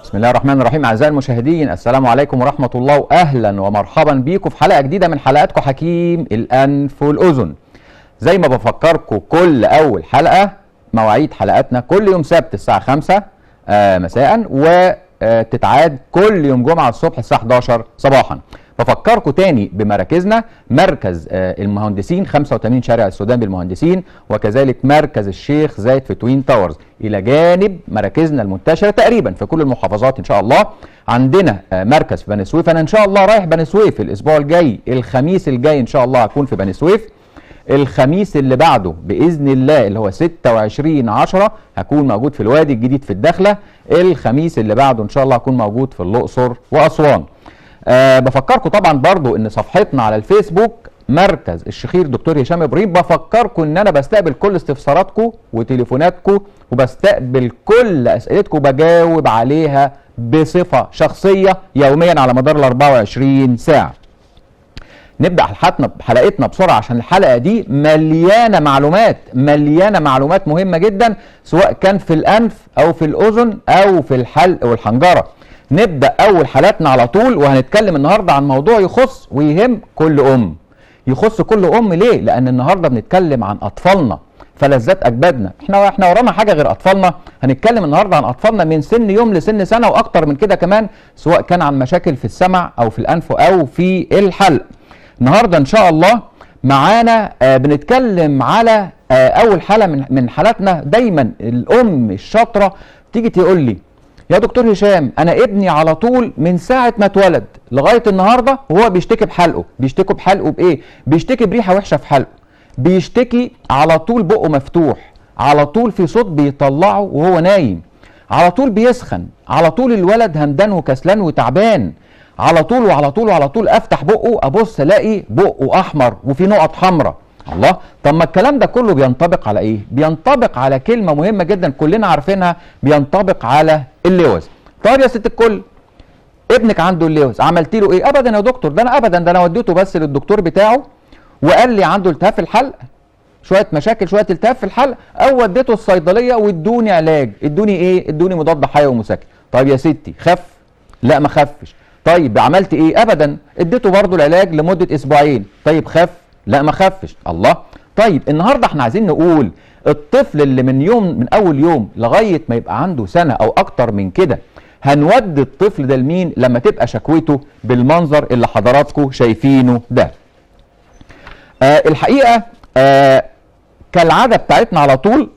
بسم الله الرحمن الرحيم. أعزائي المشاهدين، السلام عليكم ورحمة الله، وأهلا ومرحبا بيكم في حلقة جديدة من حلقاتكم حكيم الأنف والأذن. زي ما بفكركم كل أول حلقة، مواعيد حلقاتنا كل يوم سبت الساعة 5 مساء، وتتعاد كل يوم جمعة الصبح الساعة 11 صباحا. بفكركم تاني بمراكزنا: مركز المهندسين 85 شارع السودان بالمهندسين، وكذلك مركز الشيخ زايد في توين تاورز، الى جانب مراكزنا المنتشره تقريبا في كل المحافظات ان شاء الله. عندنا مركز في بني سويف، انا ان شاء الله رايح بني سويف الاسبوع الجاي، الخميس الجاي ان شاء الله هكون في بني سويف. الخميس اللي بعده باذن الله اللي هو 26/10 هكون موجود في الوادي الجديد في الداخله. الخميس اللي بعده ان شاء الله هكون موجود في الاقصر واسوان. بفكركم طبعا برضو ان صفحتنا على الفيسبوك مركز الشخير دكتور هشام ابراهيم. بفكركم ان انا بستقبل كل استفساراتكم وتليفوناتكم، وبستقبل كل اسئلتكم وبجاوب عليها بصفه شخصيه يوميا على مدار ال 24 ساعه. نبدا حلقتنا بسرعه عشان الحلقه دي مليانه معلومات مهمه جدا، سواء كان في الانف او في الاذن او في الحلق والحنجره. نبدأ أول حلقتنا على طول، وهنتكلم النهاردة عن موضوع يخص ويهم كل أم. يخص كل أم ليه؟ لأن النهاردة بنتكلم عن أطفالنا، فلذات أجدادنا. احنا ورانا حاجة غير أطفالنا. هنتكلم النهاردة عن أطفالنا من سن يوم لسن سنة وأكتر من كده كمان، سواء كان عن مشاكل في السمع أو في الأنف أو في الحلق. النهاردة إن شاء الله معانا بنتكلم على أول حالة من حالاتنا. دايما الأم الشاطرة تيجي تقول لي: يا دكتور هشام، انا ابني على طول من ساعه ما اتولد لغايه النهارده وهو بيشتكي بحلقه. بيشتكي بحلقه بايه؟ بيشتكي بريحه وحشه في حلقه، بيشتكي على طول بقه مفتوح، على طول في صوت بيطلعه وهو نايم، على طول بيسخن، على طول الولد همدان وكسلان وتعبان، على طول افتح بقه ابص الاقي بقه احمر وفي نقط حمراء. الله، طب ما الكلام ده كله بينطبق على ايه؟ بينطبق على كلمه مهمه جدا كلنا عارفينها، بينطبق على اللوز. طيب يا ست الكل، ابنك عنده اللوز، عملتي له ايه؟ ابدا يا دكتور، ده انا وديته بس للدكتور بتاعه وقال لي عنده التهاب في الحلق، شويه مشاكل، شويه التهاب في الحلق، او وديته الصيدليه وادوني علاج. ادوني ايه؟ ادوني مضاد حيوي ومسكن. طيب يا ستي، خف؟ لا ما خفش. طيب عملت ايه؟ ابدا، اديته برضه العلاج لمده اسبوعين. طيب خف؟ لا ما خفش. الله. طيب النهارده احنا عايزين نقول الطفل اللي من اول يوم لغايه ما يبقى عنده سنه او اكتر من كده، هنودي الطفل ده لمين لما تبقى شكوته بالمنظر اللي حضراتكم شايفينه ده؟ الحقيقه كالعاده بتاعتنا على طول،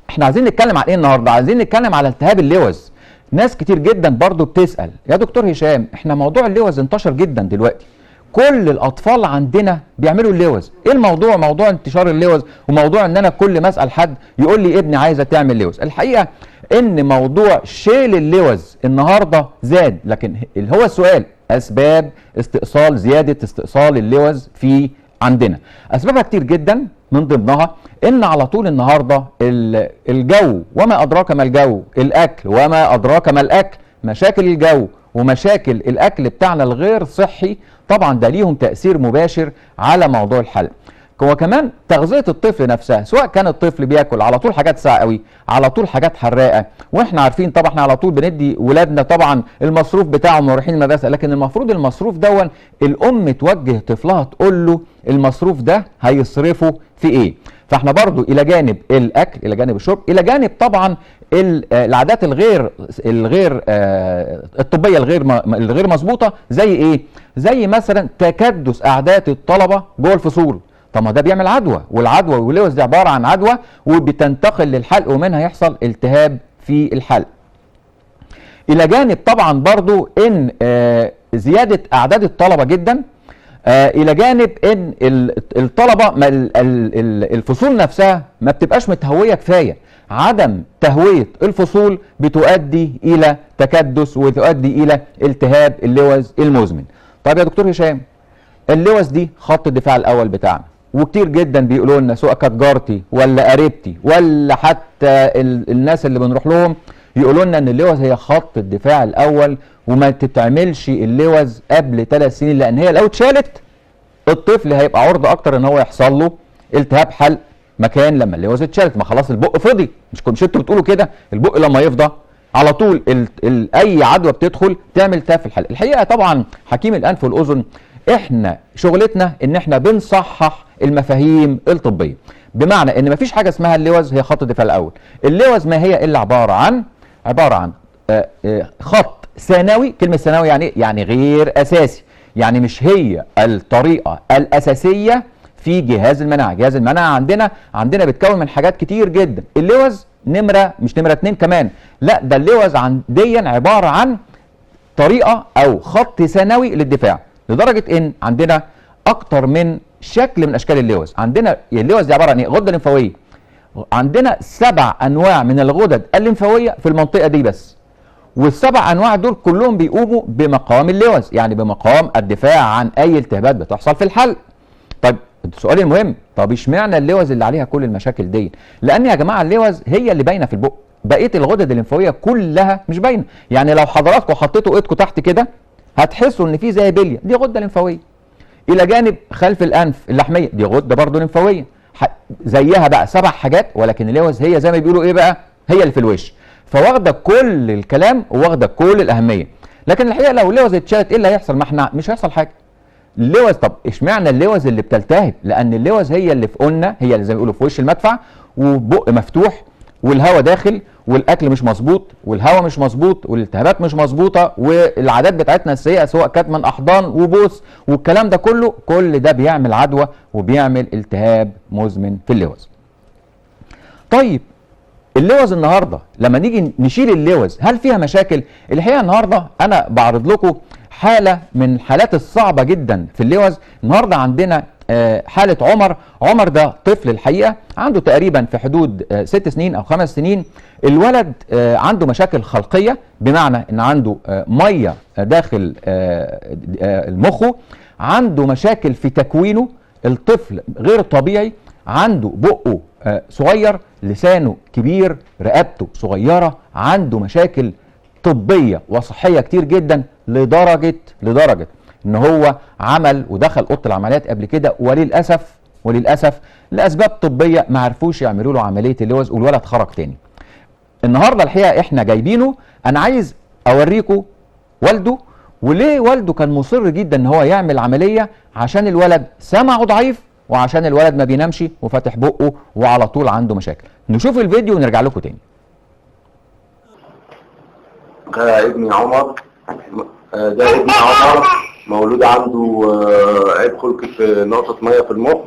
احنا عايزين نتكلم عن ايه النهارده؟ عايزين نتكلم على التهاب اللوز. ناس كتير جدا برضو بتسال: يا دكتور هشام، احنا موضوع اللوز انتشر جدا دلوقتي، كل الاطفال عندنا بيعملوا اللوز. ايه الموضوع؟ موضوع انتشار اللوز، وموضوع ان انا كل ما اسال حد يقول لي ابني عايزه تعمل لوز. الحقيقه ان موضوع شيل اللوز النهارده زاد، لكن هو السؤال: اسباب زياده استئصال اللوز في عندنا. اسبابها كتير جدا، من ضمنها ان على طول النهارده الجو وما ادراك ما الجو، الاكل وما ادراك ما الاكل، مشاكل الجو ومشاكل الاكل بتاعنا الغير صحي، طبعا ده ليهم تاثير مباشر على موضوع الحلق. وكمان تغذيه الطفل نفسها، سواء كان الطفل بياكل على طول حاجات ساقعه قوي، على طول حاجات حراقه، واحنا عارفين طبعا احنا على طول بندي ولادنا طبعا المصروف بتاعهم ورايحين المدرسه، لكن المفروض المصروف دون الام توجه طفلها تقول له المصروف ده هيصرفه في ايه. فاحنا برضو الى جانب الاكل، الى جانب الشرب، الى جانب طبعا العادات الغير الطبيه الغير مظبوطه، زي ايه؟ زي مثلا تكدس اعداد الطلبه جوه الفصول. طب ما ده بيعمل عدوى، والعدوى واللوز دي عباره عن عدوى وبتنتقل للحلق، ومنها يحصل التهاب في الحلق. الى جانب طبعا برضو ان زياده اعداد الطلبه جدا، الى جانب ان الطلبه الفصول نفسها ما بتبقاش متهويه كفايه. عدم تهويه الفصول بتؤدي الى تكدس وتؤدي الى التهاب اللوز المزمن. طيب يا دكتور هشام، اللوز دي خط الدفاع الاول بتاعنا، وكتير جدا بيقولوا لنا سواء كانت جارتي ولا قريبتي ولا حتى الناس اللي بنروح لهم يقولوا لنا ان اللوز هي خط الدفاع الاول، وما تتعملش اللوز قبل 3 سنين، لان هي لو اتشالت الطفل هيبقى عرضه اكتر ان هو يحصل له التهاب حلق مكان لما اللوز اتشالت. ما خلاص البق فضي، مش انتوا بتقولوا كده؟ البق لما يفضى على طول اي عدوى بتدخل تعمل التهاب في الحلق. الحقيقه طبعا حكيم الانف والاذن احنا شغلتنا ان احنا بنصحح المفاهيم الطبيه، بمعنى ان مفيش حاجه اسمها اللوز هي خط الدفاع الاول. اللوز ما هي الا عباره عن خط ثانوي. كلمه ثانوي يعني ايه؟ يعني غير اساسي، يعني مش هي الطريقه الاساسيه في جهاز المناعه. جهاز المناعه عندنا بيتكون من حاجات كتير جدا. اللوز مش نمره 2 كمان، لا ده اللوز عنديا عباره عن طريقه او خط ثانوي للدفاع، لدرجه ان عندنا اكتر من شكل من اشكال اللوز. عندنا اللوز دي عباره عن ايه؟ غده لمفاويه. عندنا 7 انواع من الغدد الليمفاويه في المنطقه دي بس، وال7 انواع دول كلهم بيقوموا بمقام اللوز، يعني بمقام الدفاع عن اي التهابات بتحصل في الحلق. طيب السؤال المهم، طب اشمعنى اللوز اللي عليها كل المشاكل دي؟ لان يا جماعه اللوز هي اللي باينه في البق، بقيه الغدد الليمفاويه كلها مش باينه. يعني لو حضراتكم حطيتوا ايدكم تحت كده هتحسوا ان في زي بليه، دي غده ليمفاويه. الى جانب خلف الانف اللحميه، دي غده برضه ليمفاويه. زيها بقى 7 حاجات، ولكن اللوز هي زي ما بيقولوا ايه بقى؟ هي اللي في الوش، فواخده كل الكلام وواخده كل الاهميه. لكن الحقيقه لو اللوز اتشالت ايه اللي هيحصل؟ ما احنا مش هيحصل حاجه. اللوز، طب اشمعنى اللوز اللي بتلتهب؟ لان اللوز هي اللي في قلنا هي اللي زي ما بيقولوا في وش المدفع، وبق مفتوح، والهواء داخل، والاكل مش مظبوط، والهواء مش مظبوط، والالتهابات مش مظبوطه، والعادات بتاعتنا السيئه سواء كانت من احضان وبوس والكلام ده كله، كل ده بيعمل عدوى وبيعمل التهاب مزمن في اللوز. طيب اللوز النهارده لما نيجي نشيل اللوز هل فيها مشاكل؟ الحقيقه النهارده انا بعرض لكم حاله من الحالات الصعبه جدا في اللوز. النهارده عندنا حاله عمر ده طفل الحقيقه عنده تقريبا في حدود 6 سنين او 5 سنين. الولد عنده مشاكل خلقيه، بمعنى ان عنده ميه داخل مخه، عنده مشاكل في تكوينه. الطفل غير طبيعي، عنده بقه صغير، لسانه كبير، رقبته صغيره، عنده مشاكل طبيه وصحيه كتير جدا، لدرجه ان هو عمل ودخل اوضه العمليات قبل كده، وللاسف لاسباب طبيه ما عرفوش يعملوا له عمليه اللوز، والولد خرج تاني. النهارده الحقيقه احنا جايبينه، انا عايز اوريكم والده، وليه والده كان مصر جدا ان هو يعمل عمليه، عشان الولد سمعه ضعيف، وعشان الولد ما بينامش وفاتح بقه وعلى طول عنده مشاكل. نشوف الفيديو ونرجع لكم تاني. ده ابني عمر، مولود عنده عيب خلقي في نقطة مية في المخ،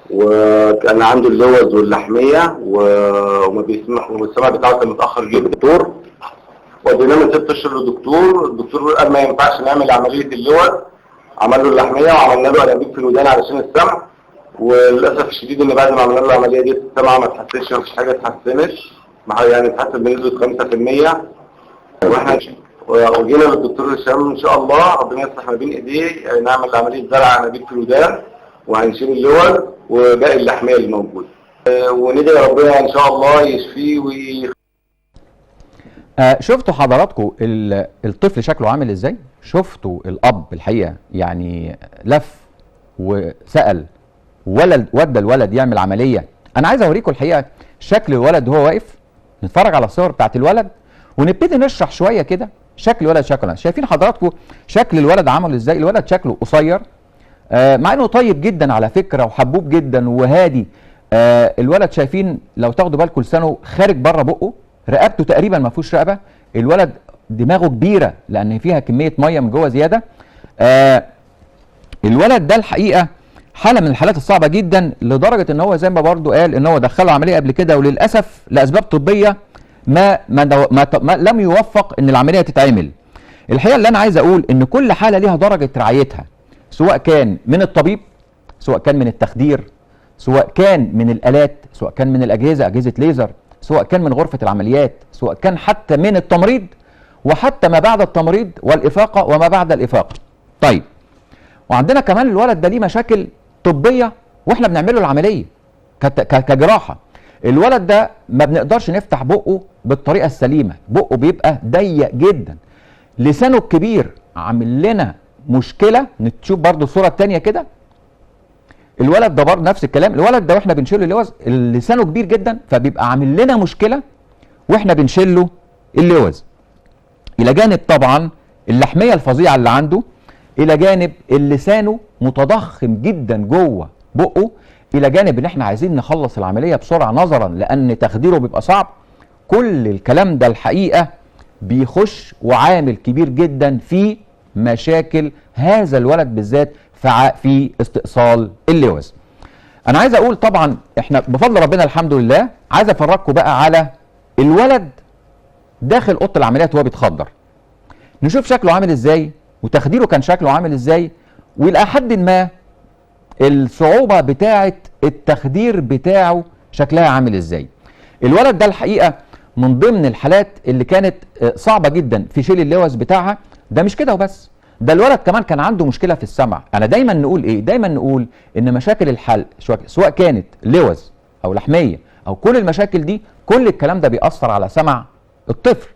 وكان عنده اللوز واللحمية وما بيسمع، والسمع بتاعه كان متأخر جدا. الدكتور وديناه من 6 اشهر للدكتور. الدكتور قال ما ينفعش نعمل عملية اللوز، عمل له اللحمية وعملنا له انابيب في الودان علشان السمع. وللأسف الشديد ان بعد ما عملنا له العملية دي السمع ما اتحسنش، مفيش حاجة اتحسنت، يعني اتحسن بنسبة 5%. واحنا وجينا للدكتور هشام ان شاء الله، ربنا يصلح ما بين ايديه، نعمل عمليه زرع انابيب في الودان، وهنشيل اللوز وباقي اللحميه اللي موجوده، وندعي ربنا ان شاء الله يشفيه شفتوا حضراتكم الطفل شكله عامل ازاي؟ شفتوا الاب الحقيقه يعني لف وسال ودى الولد يعمل عمليه. انا عايز اوريكم الحقيقه شكل الولد وهو واقف، نتفرج على الصور بتاعت الولد ونبتدي نشرح شويه كده شكل الولد. شكله شايفين حضراتكم شكل الولد عمل ازاي؟ الولد شكله قصير، مع انه طيب جدا على فكره وحبوب جدا وهادي. الولد شايفين لو تاخدوا بالكم لسانه خارج بره بقه، رقبته تقريبا ما فيهوش رقبه، الولد دماغه كبيره لان فيها كميه ميه من جوه زياده. الولد ده الحقيقه حاله من الحالات الصعبه جدا، لدرجه ان هو زي ما برضه قال ان هو دخله عمليه قبل كده، وللاسف لاسباب طبيه ما لم يوفق ان العمليه تتعمل. الحقيقه اللي انا عايز اقول ان كل حاله ليها درجه رعايتها، سواء كان من الطبيب، سواء كان من التخدير، سواء كان من الالات، سواء كان من الاجهزه، اجهزه ليزر، سواء كان من غرفه العمليات، سواء كان حتى من التمريض، وحتى ما بعد التمريض والافاقه وما بعد الافاقه. طيب، وعندنا كمان الولد ده ليه مشاكل طبيه واحنا بنعمل له العمليه كجراحه. الولد ده ما بنقدرش نفتح بقه بالطريقه السليمه، بقه بيبقى ضيق جدا، لسانه الكبير عامل لنا مشكله. نشوف برضو الصوره الثانيه كده، الولد ده برضه نفس الكلام، الولد ده واحنا بنشيله اللوز لسانه كبير جدا، فبيبقى عامل لنا مشكله واحنا بنشيله اللوز. الى جانب طبعا اللحميه الفظيعه اللي عنده، الى جانب لسانه متضخم جدا جوه بقه، الى جانب ان احنا عايزين نخلص العمليه بسرعه نظرا لان تخديره بيبقى صعب. كل الكلام ده الحقيقه بيخش وعامل كبير جدا في مشاكل هذا الولد بالذات في استئصال اللوز. انا عايز اقول طبعا احنا بفضل ربنا الحمد لله، عايز افرجكم بقى على الولد داخل اوضه العمليات وهو بيتخدر، نشوف شكله عامل ازاي وتخديره كان شكله عامل ازاي، والى حد ما الصعوبه بتاعه التخدير بتاعه شكلها عامل ازاي. الولد ده الحقيقه من ضمن الحالات اللي كانت صعبه جدا في شيل اللوز بتاعها. ده مش كده وبس، ده الولد كمان كان عنده مشكله في السمع. انا دايما نقول ايه؟ دايما نقول ان مشاكل الحلق سواء كانت لوز او لحميه او كل المشاكل دي، كل الكلام ده بيأثر على سمع الطفل.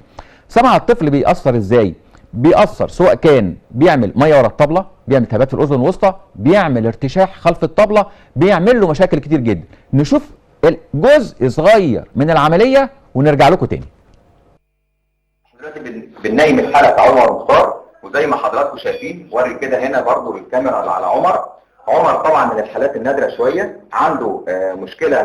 سمع الطفل بيأثر ازاي؟ بيأثر سواء كان بيعمل ميه ورا الطبله، بيعمل التهابات في الاذن الوسطى، بيعمل ارتشاح خلف الطبله، بيعمل له مشاكل كتير جدا. نشوف جزء صغير من العمليه ونرجع لكم تاني. دلوقتي بننيم الحلقه بتاع عمر مختار، وزي ما حضراتكم شايفين وري كده هنا برضو بالكاميرا اللي على عمر. عمر طبعا من الحالات النادره شويه، عنده مشكله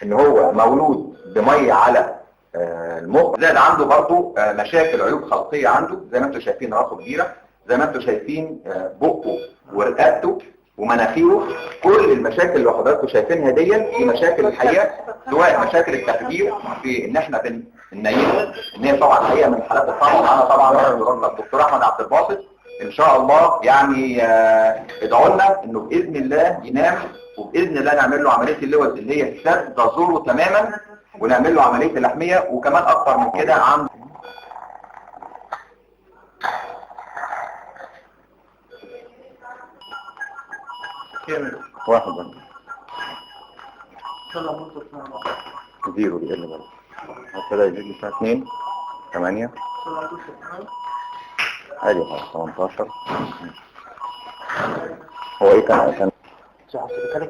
ان هو مولود بميه على المخ، زائد عنده برضو مشاكل عيوب خلقيه عنده، زي ما انتم شايفين راسه كبيره، زي ما انتم شايفين بقه ورقبته ومناخيره. كل المشاكل اللي حضراتكم شايفينها دي مشاكل الحقيقه، سواء مشاكل التخدير في ان احنا بننيمه، ان هي طبعا الحقيقه من الحالات الصعبه. معانا طبعا الدكتور احمد عبد الباسط ان شاء الله، يعني ادعوا لنا انه باذن الله ينام، وباذن الله نعمل له عمليه اللوز اللي هي سد زوره تماما، ونعمل له عمليه اللحميه وكمان اكتر من كده. عن واحد زيرو بيقل برضه، هبتدى يزيد الساعة 2 8 عادي خلاص 18. هو ايه كان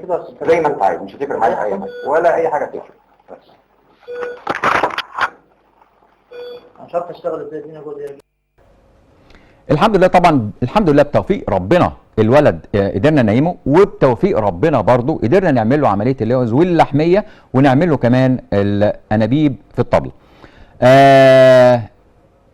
كده زي ما انت عايز، مش هتفرق معايا اي حاجه ولا اي حاجه تفرق، بس مش عارف اشتغل ازاي الدنيا جوه دي. الحمد لله طبعا، الحمد لله بتوفيق ربنا الولد قدرنا ننيمه، وبتوفيق ربنا برضو قدرنا نعمل له عمليه اللوز واللحميه، ونعمل له كمان الانابيب في الطبله.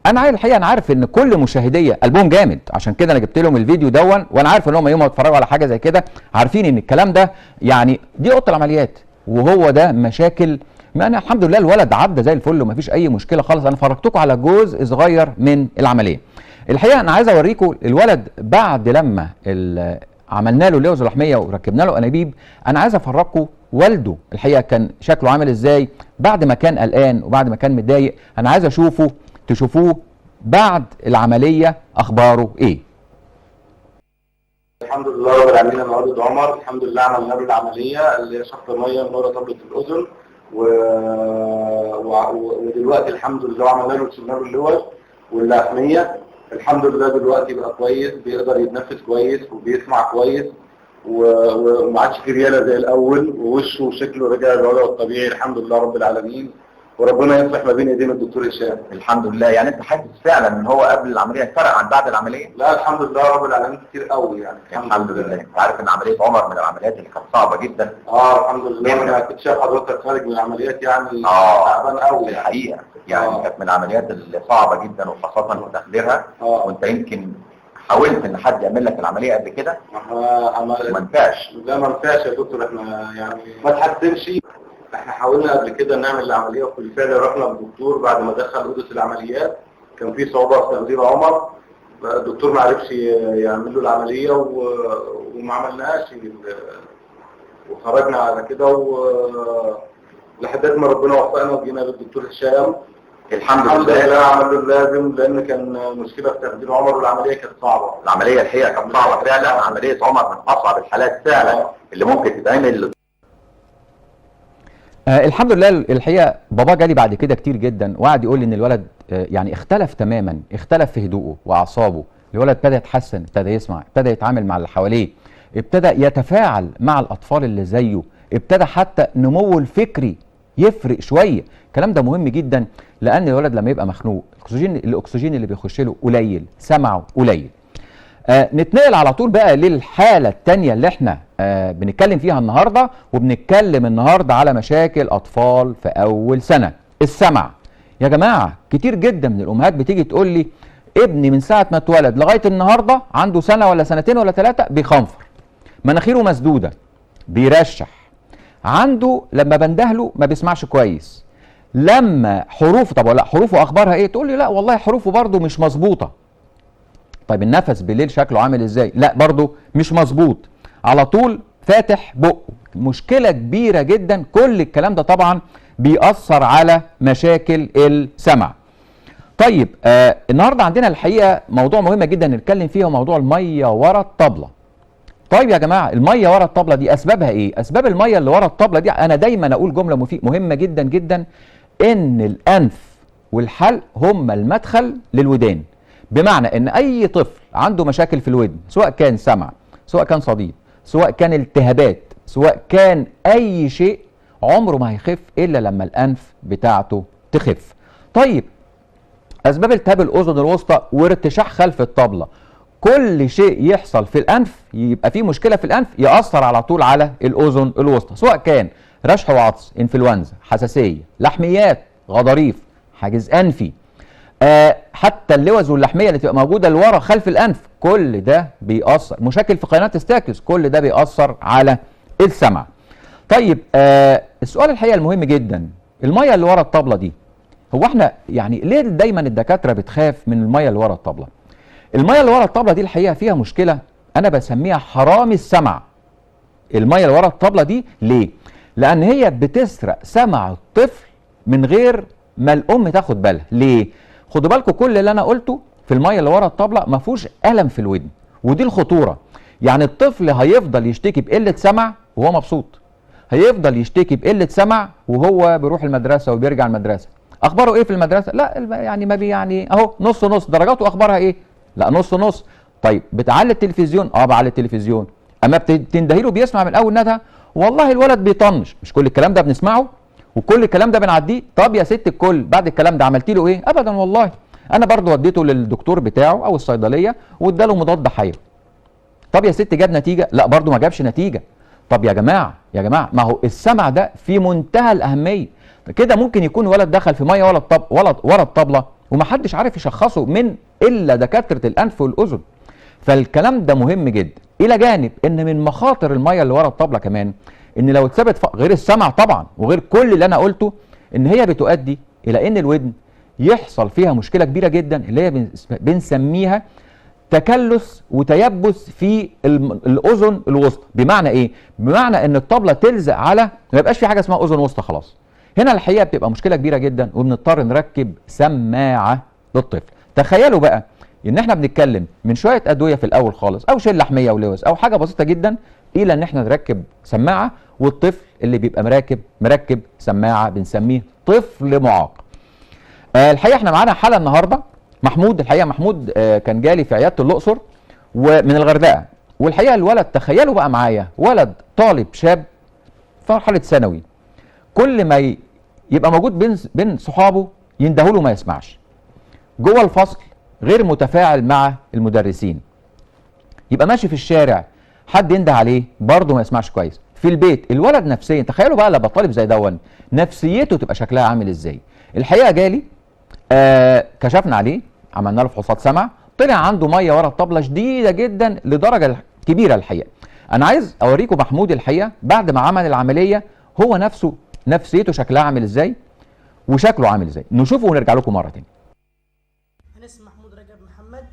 انا الحقيقه انا عارف ان كل مشاهديه قلبهم جامد، عشان كده انا جبت لهم الفيديو دون، وانا عارف ان هم يوم ما يتفرجوا على حاجه زي كده عارفين ان الكلام ده يعني دي اوضه العمليات، وهو ده مشاكل. ما انا الحمد لله الولد عدى زي الفل ومفيش اي مشكله خالص. انا فرجتكم على جزء صغير من العمليه. الحقيقه انا عايز اوريكم الولد بعد لما عملنا له لوز لحميه وركبنا له انابيب. انا عايز افرجكم والده الحقيقه كان شكله عامل ازاي بعد ما كان قلقان وبعد ما كان متضايق. انا عايز تشوفوه بعد العمليه اخباره ايه. الحمد لله رب العالمين. انا والد عمر، الحمد لله عملنا له العمليه اللي هي شق ميه من ورا طبله الاذن، ودلوقتي الحمد لله عملنا له اللوز واللحميه. الحمد لله دلوقتي بقى كويس، بيقدر يتنفس كويس وبيسمع كويس، وما عادش في رياله زي الاول، ووشه وشكله رجع للوضع الطبيعي الحمد لله رب العالمين. وربنا يصلح ما بين ايدين الدكتور هشام. الحمد لله. يعني انت حاسس فعلا ان هو قبل العمليه فرق عن بعد العمليه؟ لا الحمد لله رب العالمين كتير قوي يعني. الحمد لله. انت عارف ان عمليه عمر من العمليات اللي كانت صعبه جدا. الحمد لله. انا كنت شايف حضرتك خارج من العمليات يعني تعبان قوي الحقيقه يعني كانت من العمليات اللي صعبه جدا وخاصه في تخديرها. وانت يمكن حاولت ان حد يعمل لك العمليه قبل كده ما ينفعش. لا ما ينفعش يا دكتور، احنا يعني ما تحسنش. احنا حاولنا قبل كده نعمل العمليه وبالفعل رحنا للدكتور بعد ما دخل اوضه العمليات كان في صعوبه في تخدير عمر، الدكتور ما عرفش يعمل له العمليه وما عملناهاش وخرجنا على كده لحد ما ربنا وفقنا وجينا للدكتور هشام. الحمد لله عملوا اللازم لان كان مشكله في تخدير عمر والعمليه كانت صعبه. العمليه الحقيقه كانت صعبه فعلا. عمليه عمر من اصعب الحالات فعلا اللي ممكن تتعمل. الحمد لله. الحقيقه بابا جالي بعد كده كتير جدا وقعد يقول لي ان الولد يعني اختلف تماما، اختلف في هدوءه واعصابه. الولد ابتدى يتحسن، ابتدى يسمع، ابتدى يتعامل مع اللي حواليه، ابتدى يتفاعل مع الاطفال اللي زيه، ابتدى حتى نموه الفكري يفرق شويه. الكلام ده مهم جدا لان الولد لما يبقى مخنوق الاكسجين اللي بيخش له قليل، سمعه قليل. نتنقل على طول بقى للحالة التانية اللي احنا بنتكلم فيها النهاردة، وبنتكلم النهاردة على مشاكل أطفال في أول سنة. السمع يا جماعة، كتير جدا من الأمهات بتيجي تقول لي ابني من ساعة ما اتولد لغاية النهاردة عنده سنة ولا سنتين ولا 3 بيخنفر، مناخيره مسدودة، بيرشح، عنده لما بندهله ما بيسمعش كويس، لما حروفه، طب ولا حروفه أخبارها إيه؟ تقول لي لا والله حروفه برضه مش مظبوطة. طيب النفس بالليل شكله عامل ازاي؟ لا برضه مش مظبوط، على طول فاتح بقه، مشكلة كبيرة جدا. كل الكلام ده طبعا بيأثر على مشاكل السمع. طيب النهارده عندنا الحقيقة موضوع مهم جدا نتكلم فيه، وموضوع المية ورا الطبلة. طيب يا جماعة المية ورا الطبلة دي أسبابها إيه؟ أسباب المية اللي ورا الطبلة دي أنا دايما أقول جملة مهمة جدا جدا، إن الأنف والحلق هما المدخل للودان. بمعنى ان اي طفل عنده مشاكل في الودن، سواء كان سمع، سواء كان صديد، سواء كان التهابات، سواء كان اي شيء، عمره ما هيخف الا لما الانف بتاعته تخف. طيب اسباب التهاب الاذن الوسطى وارتشاح خلف الطبلة، كل شيء يحصل في الانف يبقى فيه مشكلة في الانف يأثر على طول على الاذن الوسطى، سواء كان رشح وعطس، انفلونزا، حساسية، لحميات، غضاريف، حاجز انفي، حتى اللوز واللحميه اللي تبقى موجوده لورا خلف الانف، كل ده بيأثر. مشاكل في قناه ستاكس، كل ده بيأثر على السمع. طيب السؤال الحقيقه المهم جدا، الميه اللي ورا الطبله دي، هو احنا يعني ليه دايما الدكاتره بتخاف من الميه اللي ورا الطبله؟ الميه اللي ورا الطبله دي الحقيقه فيها مشكله انا بسميها حرامي السمع. الميه اللي ورا الطبله دي ليه؟ لان هي بتسرق سمع الطفل من غير ما الام تاخد بالها. ليه؟ خدوا بالكم كل اللي انا قلته في الميه اللي ورا الطبله ما فيهوش الم في الودن، ودي الخطوره. يعني الطفل هيفضل يشتكي بقله سمع وهو مبسوط، هيفضل يشتكي بقله سمع وهو بيروح المدرسه وبيرجع المدرسه. اخباره ايه في المدرسه؟ لا يعني ما بي يعني اهو نص نص. درجاته اخبارها ايه؟ لا نص نص. طيب بتعلي التلفزيون؟ بعلي التلفزيون. اما بتندهي له بيسمع من اول ندهه. والله الولد بيطنش. مش كل الكلام ده بنسمعه وكل الكلام ده بنعديه؟ طب يا ست الكل بعد الكلام ده عملتي له ايه؟ ابدا والله. انا برضو وديته للدكتور بتاعه او الصيدليه واداله مضاد حيوي. طب يا ست جاب نتيجه؟ لا برضو ما جابش نتيجه. طب يا جماعه ما هو السمع ده في منتهى الاهميه. كده ممكن يكون ولد دخل في ميه ورا الطبله ومحدش عارف يشخصه من الا دكاتره الانف والاذن. فالكلام ده مهم جدا. الى جانب ان من مخاطر الميه اللي ورا الطبله كمان ان لو اتثبت غير السمع طبعا وغير كل اللي انا قلته، ان هي بتؤدي الى ان الودن يحصل فيها مشكله كبيره جدا اللي هي بنسميها تكلس وتيبس في الاذن الوسطى. بمعنى ايه؟ بمعنى ان الطبله تلزق على، ما يبقاش في حاجه اسمها اذن وسطى خلاص. هنا الحقيقه بتبقى مشكله كبيره جدا وبنضطر نركب سماعه للطفل. تخيلوا بقى ان احنا بنتكلم من شويه ادويه في الاول خالص او شيل لحميه ولوز او حاجه بسيطه جدا، الى ان احنا نركب سماعه، والطفل اللي بيبقى مركب سماعه بنسميه طفل معاق. الحقيقه احنا معانا حاله النهارده محمود. الحقيقه محمود كان جالي في عياده الاقصر ومن الغردقه، والحقيقه الولد تخيلوا بقى معايا ولد طالب شاب في مرحله ثانوي، كل ما يبقى موجود بين صحابه يندهوا له ما يسمعش. جوه الفصل غير متفاعل مع المدرسين، يبقى ماشي في الشارع حد ينده عليه برضه ما يسمعش كويس. في البيت الولد نفسيا، تخيلوا بقى لما طالب زي دون نفسيته تبقى شكلها عامل ازاي. الحقيقه جالي كشفنا عليه، عملنا له فحوصات سمع، طلع عنده ميه ورا الطبله شديده جدا لدرجه كبيره. الحقيقه انا عايز اوريكم محمود الحقيقه بعد ما عمل العمليه هو نفسه نفسيته شكلها عامل ازاي وشكله عامل ازاي. نشوفه ونرجع لكم مره تاني. انا اسمي محمود رجب محمد.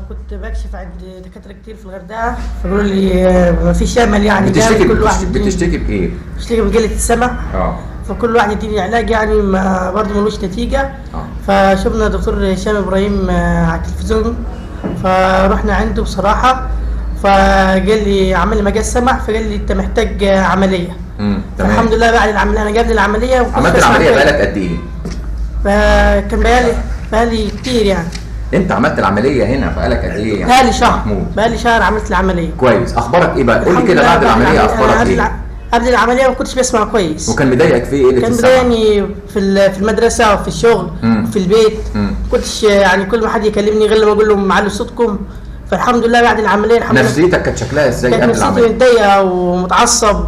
كنت بكشف عند دكاتره كتير في الغردقه، فقالوا لي ما فيش امل يعني. كل واحد بتشتكي بايه؟ بشتكي بقله السمع. فكل واحد يديني علاج يعني ما برضه ملوش نتيجه. فشفنا دكتور هشام ابراهيم على التلفزيون، فرحنا عنده بصراحه، فقال لي عمل لي مجال سمع، فقال لي انت محتاج عمليه. الحمد لله بعد العمليه انا جاب لي العمليه. عملت العمليه بقالك قد ايه؟ فكان بقالي كتير يعني. انت عملت العمليه هنا بقالك قد ايه يعني؟ بقالي شهر. بقالي شهر عملت العمليه. كويس. اخبارك ايه بقى؟ قول لي كده بعد العمليه اخبارك ايه؟ قبل العمليه ما كنتش بسمع كويس. وكان مضايقك في ايه؟ كان مضايقني في المدرسه وفي الشغل وفي البيت. كنتش يعني كل ما حد يكلمني غير لما اقول لهم علوا صوتكم. فالحمد لله بعد العمليه الحمد لله. نفسيتك كانت شكلها ازاي قبل العمليه؟ كانت نفسيتي متضايقه ومتعصب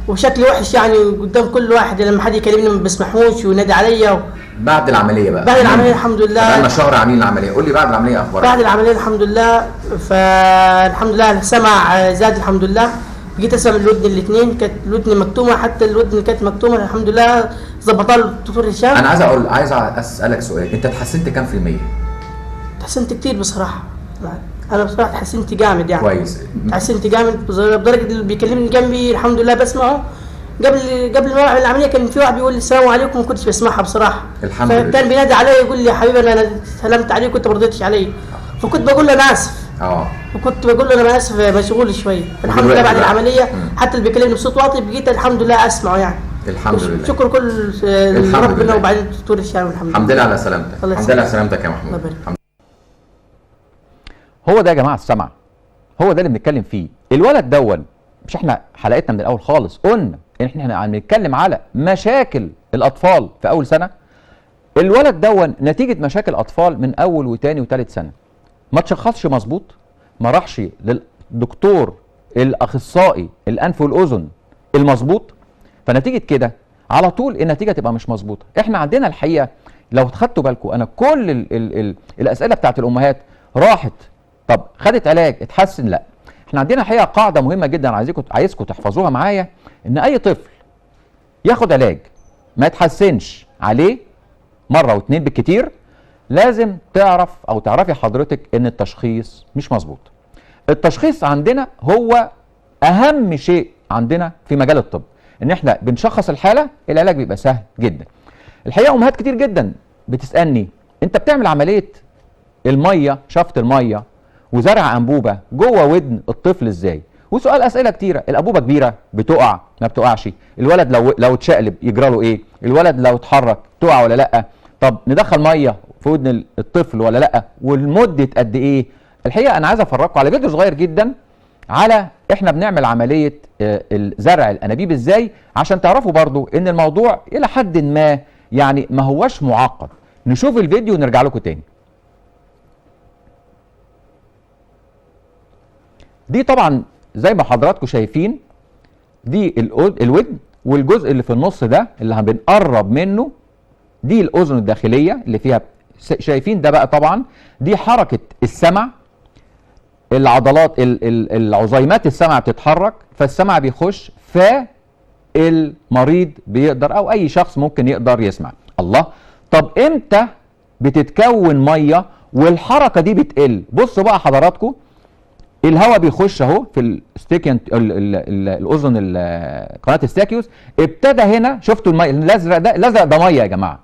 وشكلي وحش يعني قدام كل واحد، لما حد يكلمني ما بسمعهوش وينادي عليا. بعد العمليه بقى؟ بعد العمليه الحمد لله. بقالنا شهر عاملين العمليه، قول لي بعد العمليه اخبارك؟ بعد العمليه الحمد لله، فالحمد لله السمع زاد الحمد لله. جيت اسمع الودن الاثنين، كانت الودن مكتومه، حتى الودن اللي كانت مكتومه الحمد لله ظبطها الدكتور هشام. انا عايز اسالك سؤال، انت اتحسنت كام في المية؟ اتحسنت كتير بصراحه. انا بصراحه اتحسنت جامد يعني. كويس. اتحسنت جامد لدرجه اللي بيكلمني جنبي الحمد لله بسمعه. قبل ما اعمل العمليه كان في واحد بيقول لي السلام عليكم، ما كنتش بسمعها بصراحه. الحمد لله. فكان بينادي عليا يقول لي يا حبيبي انا سلمت عليك وانت ما رضيتش علي، فكنت بقول له انا اسف. وكنت بقول له انا اسف مشغول شويه. الحمد لله بعد العمليه حتى اللي بيكلمني بصوت واطي بقيت الحمد لله اسمعه يعني. الحمد لله. شكر كل ربنا وبعدين الدكتور هشام. الحمد لله على سلامتك. الحمد لله على سلامتك يا محمود. هو ده يا جماعه السمع، هو ده اللي بنتكلم فيه. الولد دون، مش احنا حلقتنا من الاول خالص قلنا ان احنا بنتكلم على مشاكل الاطفال في اول سنه؟ الولد دون نتيجه مشاكل اطفال من اول وثاني وثالث سنه، ما تشخصش مظبوط، ما راحش للدكتور الاخصائي الانف والاذن المظبوط، فنتيجه كده على طول النتيجه تبقى مش مظبوطه. احنا عندنا الحقيقه لو خدتوا بالكم، انا كل الاسئله بتاعت الامهات راحت طب خدت علاج اتحسن؟ لا. احنا عندنا الحقيقه قاعده مهمه جدا عايزكم تحفظوها معايا، ان اي طفل ياخد علاج ما يتحسنش عليه مره واتنين بالكتير، لازم تعرف او تعرفي حضرتك ان التشخيص مش مظبوط. التشخيص عندنا هو اهم شيء عندنا في مجال الطب، ان احنا بنشخص الحاله، العلاج بيبقى سهل جدا. الحقيقه امهات كتير جدا بتسالني انت بتعمل عمليه الميه، شفط الميه وزرع انبوبه جوه ودن الطفل ازاي؟ وسؤال اسئله كتيره، الانبوبه كبيره بتقع ما بتقعش؟ الولد لو اتشقلب يجرى له ايه؟ الولد لو اتحرك تقع ولا لا؟ طب ندخل ميه في ودن الطفل ولا لا؟ والمده قد ايه؟ الحقيقه انا عايز افرجكم على فيديو صغير جدا على احنا بنعمل عمليه زرع الانابيب ازاي، عشان تعرفوا برضو ان الموضوع الى حد ما يعني ما هوش معقد. نشوف الفيديو ونرجع لكم تاني. دي طبعا زي ما حضراتكم شايفين دي الودن، والجزء اللي في النص ده اللي بنقرب منه دي الاذن الداخليه اللي فيها، شايفين ده بقى طبعا دي حركه السمع، العضلات العظيمات السمع بتتحرك فالسمع بيخش، فالمريض بيقدر او اي شخص ممكن يقدر يسمع. الله، طب امتى بتتكون ميه والحركه دي بتقل؟ بصوا بقى حضراتكم، الهواء بيخش اهو في الاذن قناه الستاكيوس، ابتدى هنا شفتوا الميه الازرق ده، الازرق ده ميه يا جماعه.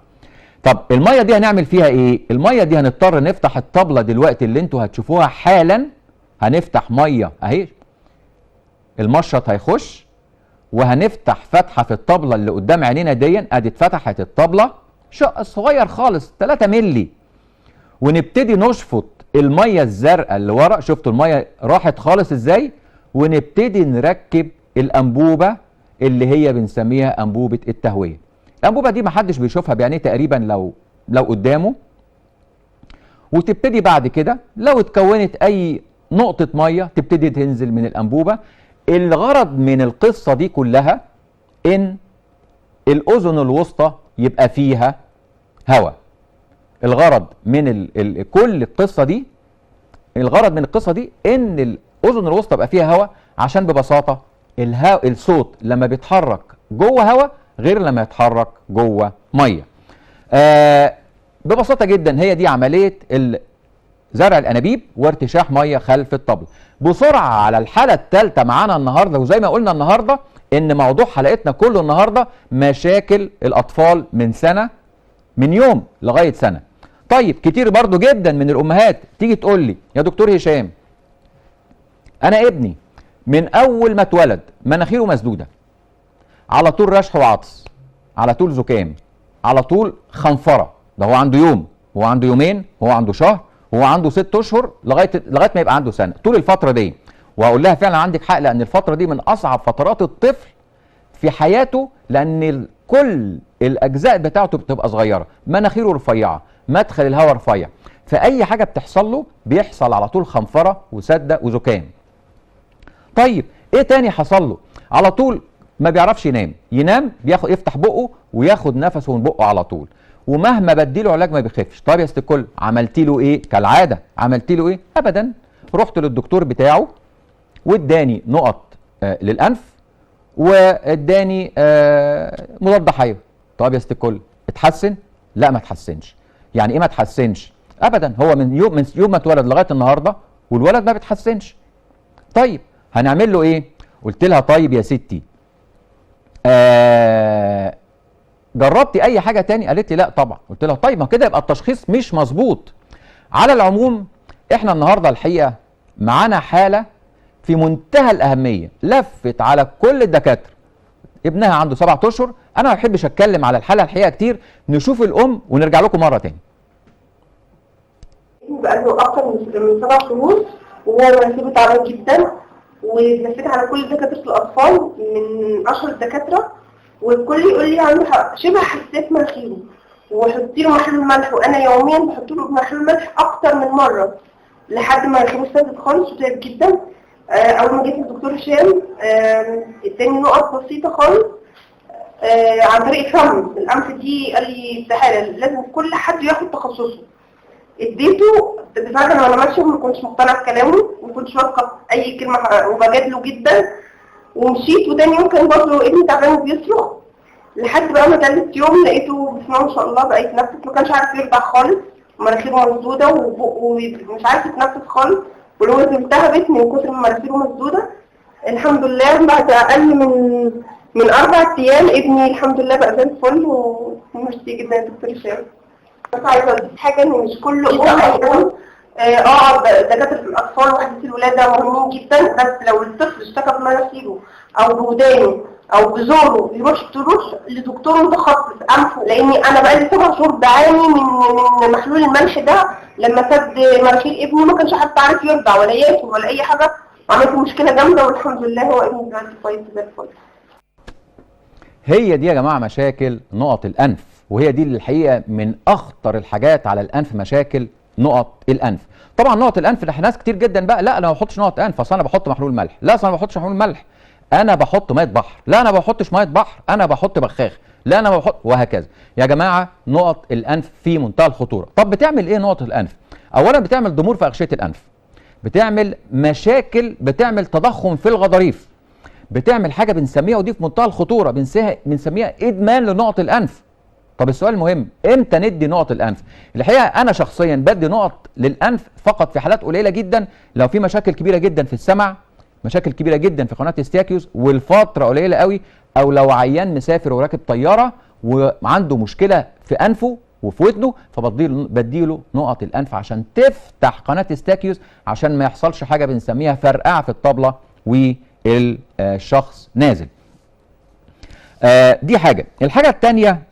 طب الميه دي هنعمل فيها ايه؟ الميه دي هنضطر نفتح الطبله دلوقتي اللي انتوا هتشوفوها حالا، هنفتح ميه اهي، المشرط هيخش وهنفتح فتحه في الطبله اللي قدام عينينا دي، ادي اتفتحت الطبله شق صغير خالص 3 مللي، ونبتدي نشفط الميه الزرقاء اللي ورا، شفتوا الميه راحت خالص ازاي، ونبتدي نركب الانبوبه اللي هي بنسميها انبوبه التهويه. الانبوبه دي محدش بيشوفها بعينيه تقريبا لو قدامه، وتبتدي بعد كده لو اتكونت اي نقطه ميه تبتدي تنزل من الانبوبه. الغرض من القصه دي كلها ان الاذن الوسطى يبقى فيها هواء. الغرض من كل القصه دي، الغرض من القصه دي ان الاذن الوسطى يبقى فيها هواء، عشان ببساطه الصوت لما بيتحرك جوه هواء غير لما يتحرك جوه ميه. ببساطه جدا هي دي عمليه زرع الانابيب وارتشاح ميه خلف الطبل. بسرعه على الحاله الثالثه معانا النهارده، وزي ما قلنا النهارده ان موضوع حلقتنا كله النهارده مشاكل الاطفال من يوم لغايه سنه. طيب كتير برضو جدا من الامهات تيجي تقول لي يا دكتور هشام، انا ابني من اول ما اتولد مناخيره مسدوده، على طول رشح وعطس، على طول زكام، على طول خنفره. ده هو عنده يوم، هو عنده يومين، هو عنده شهر، هو عنده 6 اشهر لغايه ما يبقى عنده سنه، طول الفتره دي. وهقول لها فعلا عندك حق، لان الفتره دي من اصعب فترات الطفل في حياته، لان كل الاجزاء بتاعته بتبقى صغيره، مناخيره رفيعه، مدخل الهواء رفيع، فاي حاجه بتحصل له بيحصل على طول خنفره وسده وزكام. طيب ايه تاني حصل له؟ على طول ما بيعرفش ينام يفتح بقه وياخد نفسه من بقه على طول، ومهما بديله علاج ما بيخفش. طيب يا ست الكل، عملتي له ايه؟ كالعاده عملتي له ايه؟ ابدا. رحت للدكتور بتاعه واداني نقط للانف، واداني مضاد حيوي. طيب يا ست الكل، اتحسن؟ لا ما اتحسنش. يعني ايه ما اتحسنش؟ ابدا. هو من يوم ما اتولد لغايه النهارده والولد ما بيتحسنش. طيب هنعمل له ايه؟ قلت لها طيب يا ستي جربتي اي حاجه تاني؟ قالت لي لا طبعا. قلت لها طيب ما كده يبقى التشخيص مش مظبوط. على العموم احنا النهارده الحقيقه معانا حاله في منتهى الاهميه، لفت على كل الدكاتره. ابنها عنده 7 اشهر. انا ما بحبش اتكلم على الحاله الحقيقه كتير، نشوف الام ونرجع لكم مره تاني. بقى له اكتر من 7 شهور وهو مناخيره تعبان جدا، ولفيت على كل دكاتره الاطفال من اشهر الدكاتره، والكل يقول لي عنده شبه حساسيه مناخيره، وحطي له محلول ملح، وانا يوميا بحط له محلول ملح اكتر من مره لحد ما مناخيره سدت خالص وتعب جدا. اول ما جيت للدكتور هشام اداني نقط بسيطه خالص عن طريق الفم. الانف دي قال لي استحاله، لازم كل حد ياخد تخصصه. اديته فعلا وانا ماشيه ما كنتش مقتنعه بكلامه، ما كنتش واثقه اي كلمه وبجادله جدا، ومشيت. وتاني يوم كان برضه ابني تعبان وبيصرخ، لحد بقى ما تالت يوم لقيته بسم الله ما شاء الله بقى يتنفس، ما كانش عارف يرضع خالص، مناخيره مسدوده ومش عارف يتنفس خالص، والوزن التهبت من كتر ما مناخيره مسدوده. الحمد لله بعد اقل من 4 ايام ابني الحمد لله بقى زي الفل، وميرسي جدا يا دكتور هشام. بس عايزه اقول حاجه، ان مش كل ام هيكون دكاتره الاطفال وحدة الولاده مهمين جدا، بس لو الطفل اشتكى بمناخيره او بودانه او بزوره تروح لدكتور متخصص انف، لاني انا بقالي 7 شهور بعاني من محلول الملح ده. لما سد مناخير ابني ما كانش حتى عارف يرضع ولا ياكل ولا اي حاجه، عملت مشكله جامده، والحمد لله هو ابني دلوقتي كويس زي الفل. هي دي يا جماعه مشاكل نقط الانف، وهي دي الحقيقه من اخطر الحاجات على الانف، مشاكل نقط الانف. طبعا نقط الانف ده ناس كتير جدا بقى لا انا ما بحطش نقط انف، اصل انا بحط محلول ملح. لا اصل انا ما بحطش محلول ملح، انا بحط ميه بحر. لا انا ما بحطش ميه بحر، انا بحط بخاخ. لا انا ما بحط، وهكذا. يا جماعه نقط الانف في منتهى الخطوره. طب بتعمل ايه نقط الانف؟ اولا بتعمل ضمور في اغشيه الانف، بتعمل مشاكل، بتعمل تضخم في الغضاريف، بتعمل حاجه بنسميها، ودي في منتهى الخطوره، بنسميها ادمان لنقط الانف. طب السؤال المهم، امتى ندي نقط الانف؟ الحقيقه انا شخصيا بدي نقط للانف فقط في حالات قليله جدا، لو في مشاكل كبيره جدا في السمع، مشاكل كبيره جدا في قناه استياكيوس، والفتره قليله قوي، او لو عيان مسافر وراكب طياره وعنده مشكله في انفه وفي ودنه، فبديله نقط الانف عشان تفتح قناه استياكيوس، عشان ما يحصلش حاجه بنسميها فرقعه في الطبله والشخص نازل. دي حاجه. الحاجه الثانيه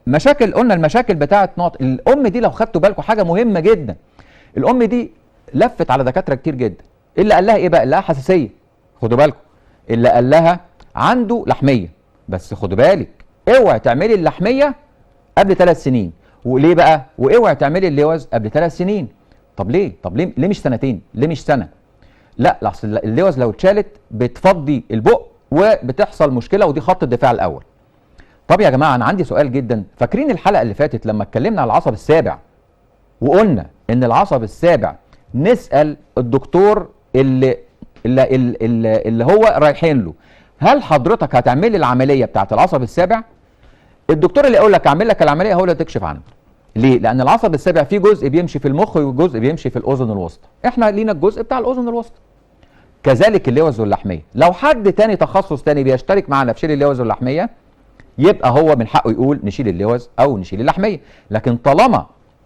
مشاكل، قلنا المشاكل بتاعه نقط الام دي. لو خدتوا بالكم حاجه مهمه جدا، الام دي لفت على دكاتره كتير جدا. اللي قال لها ايه بقى؟ اللي قال لها حساسيه، خدوا بالكم. اللي قال لها عنده لحميه، بس خد بالك اوعي تعملي اللحميه قبل 3 سنين. وليه بقى؟ واوعي تعملي اللوز قبل 3 سنين. طب ليه؟ ليه مش سنتين؟ ليه مش سنه؟ لا، اصل اللوز لو اتشالت بتفضي البق وبتحصل مشكله، ودي خط الدفاع الاول. طب يا جماعه انا عندي سؤال جدا، فاكرين الحلقه اللي فاتت لما اتكلمنا على العصب السابع وقلنا ان العصب السابع نسال الدكتور اللي هو رايحين له، هل حضرتك هتعملي العمليه بتاعت العصب السابع؟ الدكتور اللي يقول لك اعمل لك العمليه هو اللي تكشف عنه. ليه؟ لان العصب السابع فيه جزء بيمشي في المخ وجزء بيمشي في الاذن الوسطى، احنا لينا الجزء بتاع الاذن الوسطى. كذلك اللوز واللحميه، لو حد تاني تخصص تاني بيشترك معنا في شيل اللوز واللحميه يبقى هو من حقه يقول نشيل اللوز او نشيل اللحميه، لكن طالما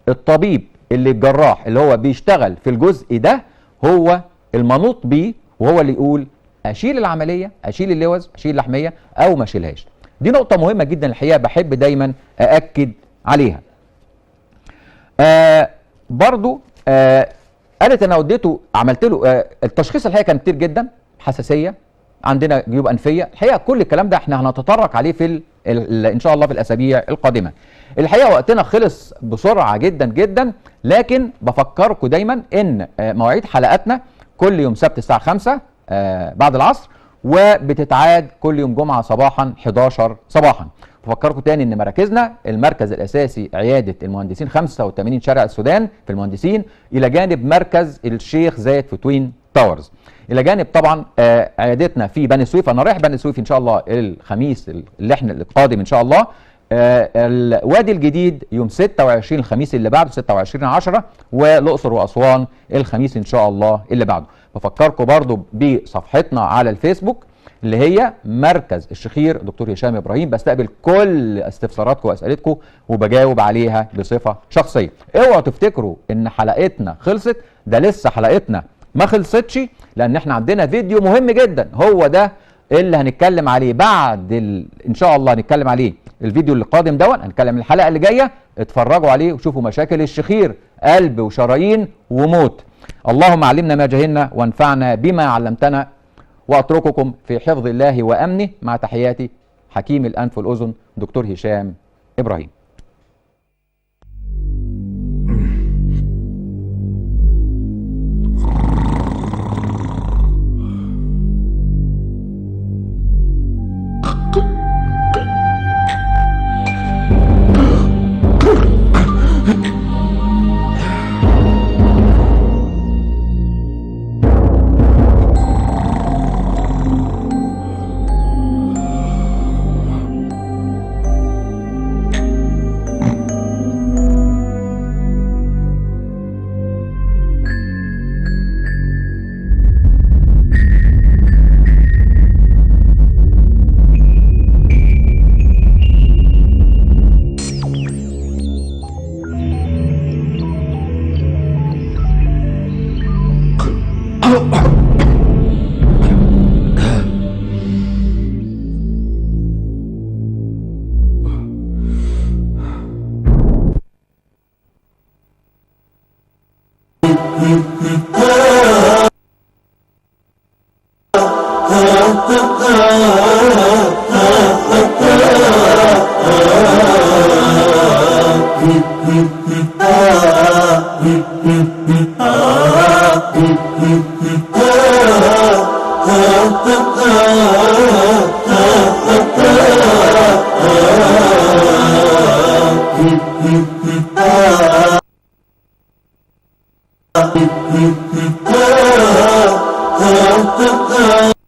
الطبيب اللي الجراح اللي هو بيشتغل في الجزء ده هو المنوط بيه وهو اللي يقول اشيل العمليه، اشيل اللوز، اشيل اللحميه او ما اشيلهاش. دي نقطه مهمه جدا الحقيقه، بحب دايما ااكد عليها. برضو قالت انا وديته عملت له التشخيص الحقيقه كان كتير جدا، حساسيه، عندنا جيوب انفيه، الحقيقه كل الكلام ده احنا هنتطرق عليه في ان شاء الله في الاسابيع القادمه. الحقيقه وقتنا خلص بسرعه جدا جدا، لكن بفكركم دايما ان مواعيد حلقاتنا كل يوم سبت الساعه 5 بعد العصر، وبتتعاد كل يوم جمعه صباحا 11 صباحا. بفكركم تاني ان مراكزنا المركز الاساسي عياده المهندسين 85 شارع السودان في المهندسين، الى جانب مركز الشيخ زايد في توين تاورز، الى جانب طبعا عيادتنا في بني سويف. انا رايح بني سويف ان شاء الله الخميس اللي احنا القادم ان شاء الله. الوادي الجديد يوم 26 الخميس اللي بعده 26/10، والاقصر واسوان الخميس ان شاء الله اللي بعده. بفكركم برضو بصفحتنا على الفيسبوك اللي هي مركز الشخير دكتور هشام ابراهيم، بستقبل كل استفساراتكم واسئلتكم وبجاوب عليها بصفه شخصيه. اوعوا تفتكروا ان حلقتنا خلصت، ده لسه حلقتنا ما خلصتش، لان احنا عندنا فيديو مهم جدا هو ده اللي هنتكلم عليه بعد ان شاء الله هنتكلم عليه الفيديو اللي قادم دون، هنتكلم الحلقه اللي جايه، اتفرجوا عليه وشوفوا مشاكل الشخير، قلب وشرايين وموت. اللهم علمنا ما جهلنا وانفعنا بما علمتنا، واترككم في حفظ الله وامنه، مع تحياتي حكيم الانف والاذن دكتور هشام ابراهيم. Ah